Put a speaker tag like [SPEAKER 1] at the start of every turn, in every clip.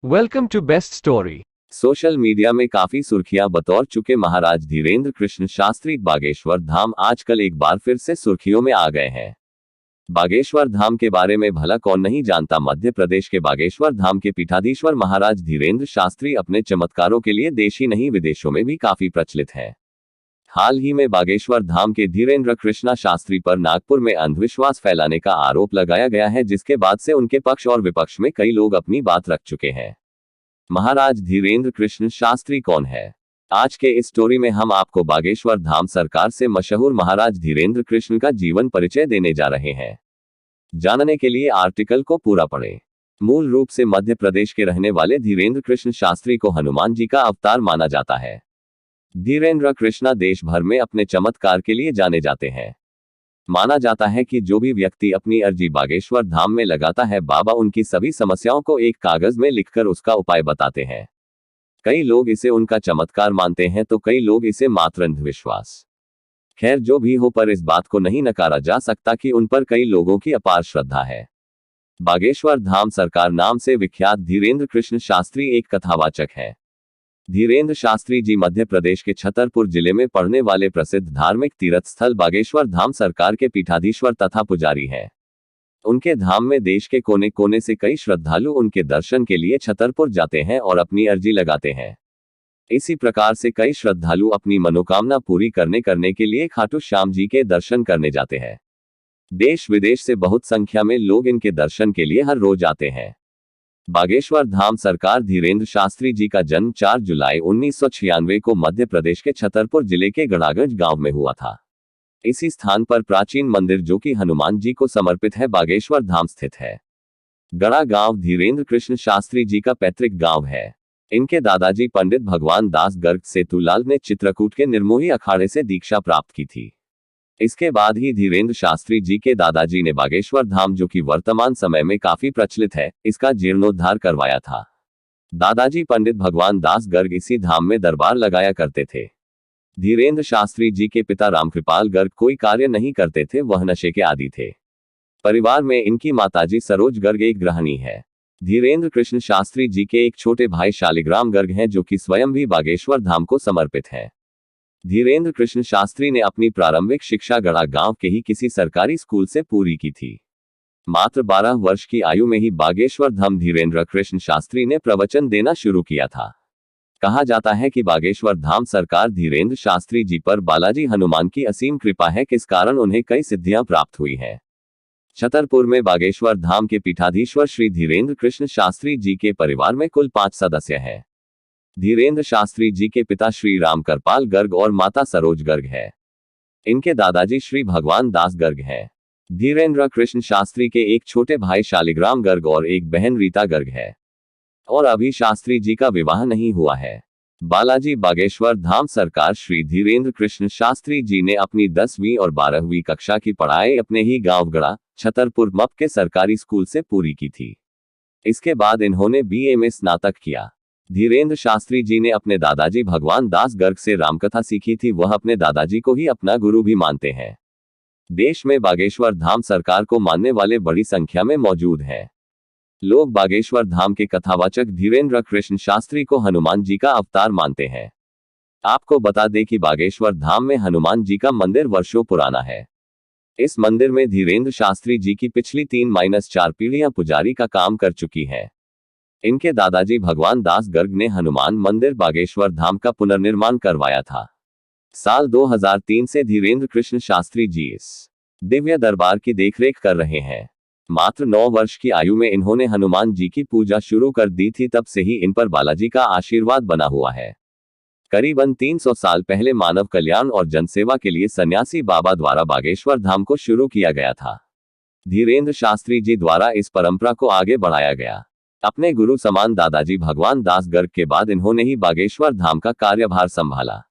[SPEAKER 1] Welcome to Best Story.
[SPEAKER 2] Social media में काफी सुर्खियां बटोर चुके महाराज धीरेंद्र कृष्ण शास्त्री बागेश्वर धाम आजकल एक बार फिर से सुर्खियों में आ गए हैं। बागेश्वर धाम के बारे में भला कौन नहीं जानता। मध्य प्रदेश के बागेश्वर धाम के पीठाधीश्वर महाराज धीरेंद्र शास्त्री अपने चमत्कारों के लिए देश ही नहीं विदेशों में भी काफी प्रचलित हैं। हाल ही में बागेश्वर धाम के धीरेंद्र कृष्णा शास्त्री पर नागपुर में अंधविश्वास फैलाने का आरोप लगाया गया है, जिसके बाद से उनके पक्ष और विपक्ष में कई लोग अपनी बात रख चुके हैं। महाराज धीरेंद्र कृष्ण शास्त्री कौन है? आज के इस स्टोरी में हम आपको बागेश्वर धाम सरकार से मशहूर महाराज धीरेंद्र कृष्ण का जीवन परिचय देने जा रहे हैं। जानने के लिए आर्टिकल को पूरा पढ़ें। मूल रूप से मध्य प्रदेश के रहने वाले धीरेंद्र कृष्ण शास्त्री को हनुमान जी का अवतार माना जाता है। धीरेंद्र कृष्णा देश भर में अपने चमत्कार के लिए जाने जाते हैं। माना जाता है कि जो भी व्यक्ति अपनी अर्जी बागेश्वर धाम में लगाता है, बाबा उनकी सभी समस्याओं को एक कागज में लिखकर उसका उपाय बताते हैं। कई लोग इसे उनका चमत्कार मानते हैं तो कई लोग इसे मात्र अंधविश्वास। खैर जो भी हो, पर इस बात को नहीं नकारा जा सकता कि उन पर कई लोगों की अपार श्रद्धा है। बागेश्वर धाम सरकार नाम से विख्यात धीरेंद्र कृष्ण शास्त्री एक कथावाचक है। धीरेंद्र शास्त्री जी मध्य प्रदेश के छतरपुर जिले में पड़ने वाले प्रसिद्ध धार्मिक तीर्थ स्थल बागेश्वर धाम सरकार के पीठाधीश्वर तथा पुजारी हैं। उनके धाम में देश के कोने कोने से कई श्रद्धालु उनके दर्शन के लिए छतरपुर जाते हैं और अपनी अर्जी लगाते हैं। इसी प्रकार से कई श्रद्धालु अपनी मनोकामना पूरी करने के लिए खाटू श्याम जी के दर्शन करने जाते हैं। देश विदेश से बहुत संख्या में लोग इनके दर्शन के लिए हर रोज आते हैं। बागेश्वर धाम सरकार धीरेंद्र शास्त्री जी का जन्म 4 जुलाई 1996 को मध्य प्रदेश के छतरपुर जिले के गड़ागंज गांव में हुआ था। इसी स्थान पर प्राचीन मंदिर जो कि हनुमान जी को समर्पित है बागेश्वर धाम स्थित है। गड़ा गांव धीरेंद्र कृष्ण शास्त्री जी का पैतृक गांव है। इनके दादाजी पंडित भगवान दास गर्ग सेतुलाल ने चित्रकूट के निर्मोही अखाड़े से दीक्षा प्राप्त की थी। इसके बाद ही धीरेंद्र शास्त्री जी के दादाजी ने बागेश्वर धाम, जो कि वर्तमान समय में काफी प्रचलित है, इसका जीर्णोद्धार करवाया था। दादाजी पंडित भगवान दास गर्ग इसी धाम में दरबार लगाया करते थे। धीरेंद्र शास्त्री जी के पिता रामकृपाल गर्ग कोई कार्य नहीं करते थे, वह नशे के आदी थे। परिवार में इनकी माताजी सरोज गर्ग एक गृहिणी है। धीरेंद्र कृष्ण शास्त्री जी के एक छोटे भाई शालिग्राम गर्ग हैं, जो कि स्वयं भी बागेश्वर धाम को समर्पित है। धीरेंद्र कृष्ण शास्त्री ने अपनी प्रारंभिक शिक्षा गड़ा गांव के ही किसी सरकारी स्कूल से पूरी की थी। मात्र 12 वर्ष की आयु में ही बागेश्वर धाम धीरेंद्र कृष्ण शास्त्री ने प्रवचन देना शुरू किया था। कहा जाता है कि बागेश्वर धाम सरकार धीरेंद्र शास्त्री जी पर बालाजी हनुमान की असीम कृपा है, किस कारण उन्हें कई सिद्धियां प्राप्त हुई हैं। छतरपुर में बागेश्वर धाम के पीठाधीश्वर श्री धीरेंद्र कृष्ण शास्त्री जी के परिवार में कुल 5 सदस्य हैं। धीरेंद्र शास्त्री जी के पिता श्री रामकृपाल गर्ग और माता सरोज गर्ग है। इनके दादाजी श्री भगवान दास गर्ग हैं। धीरेंद्र कृष्ण शास्त्री के एक छोटे भाई शालिग्राम गर्ग और एक बहन रीता गर्ग है। और अभी शास्त्री जी का विवाह नहीं हुआ है। बालाजी बागेश्वर धाम सरकार श्री धीरेंद्र कृष्ण शास्त्री जी ने अपनी 10वीं और 12वीं कक्षा की पढ़ाई अपने ही गांव गड़ा छतरपुर मप के सरकारी स्कूल से पूरी की थी। इसके बाद इन्होंने बीए में स्नातक किया। धीरेंद्र शास्त्री जी ने अपने दादाजी भगवान दास गर्ग से रामकथा सीखी थी। वह अपने दादाजी को ही अपना गुरु भी मानते हैं। देश में बागेश्वर धाम सरकार को मानने वाले बड़ी संख्या में मौजूद हैं। लोग बागेश्वर धाम के कथावाचक धीरेंद्र कृष्ण शास्त्री को हनुमान जी का अवतार मानते हैं। आपको बता दें कि बागेश्वर धाम में हनुमान जी का मंदिर वर्षों पुराना है। इस मंदिर में धीरेंद्र शास्त्री जी की पिछली 3-4 पीढ़ियां पुजारी का काम कर चुकी हैं। इनके दादाजी भगवान दास गर्ग ने हनुमान मंदिर बागेश्वर धाम का पुनर्निर्माण करवाया था। साल 2003 से धीरेंद्र कृष्ण शास्त्री जी इस दिव्य दरबार की देखरेख कर रहे हैं। मात्र 9 वर्ष की आयु में इन्होंने हनुमान जी की पूजा शुरू कर दी थी, तब से ही इन पर बालाजी का आशीर्वाद बना हुआ है। करीबन 300 साल पहले मानव कल्याण और जनसेवा के लिए सन्यासी बाबा द्वारा बागेश्वर धाम को शुरू किया गया था। धीरेंद्र शास्त्री जी द्वारा इस परंपरा को आगे बढ़ाया गया। अपने गुरु समान दादाजी भगवान दास गर्ग के बाद इन्होंने ही बागेश्वर धाम का कार्यभार संभाला।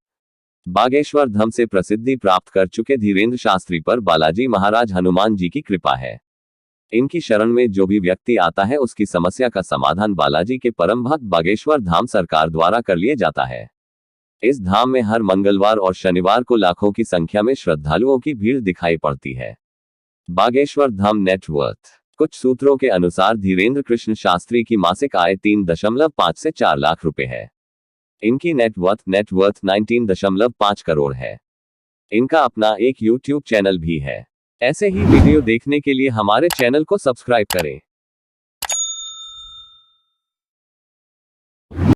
[SPEAKER 2] बागेश्वर धाम से प्रसिद्धि प्राप्त कर चुके धीरेंद्र शास्त्री पर बालाजी महाराज हनुमान जी की कृपा है। इनकी शरण में जो भी व्यक्ति आता है उसकी समस्या का समाधान बालाजी के परम भक्त बागेश्वर धाम सरकार द्वारा कर लिया जाता है। इस धाम में हर मंगलवार और शनिवार को लाखों की संख्या में श्रद्धालुओं की भीड़ दिखाई पड़ती है। बागेश्वर धाम नेटवर्थ कुछ सूत्रों के अनुसार धीरेंद्र कृष्ण शास्त्री की मासिक आय 3.5 से 4 लाख रुपए है। इनकी नेटवर्थ 19.5 करोड़ है। इनका अपना एक YouTube चैनल भी है। ऐसे ही वीडियो देखने के लिए हमारे चैनल को सब्सक्राइब करें।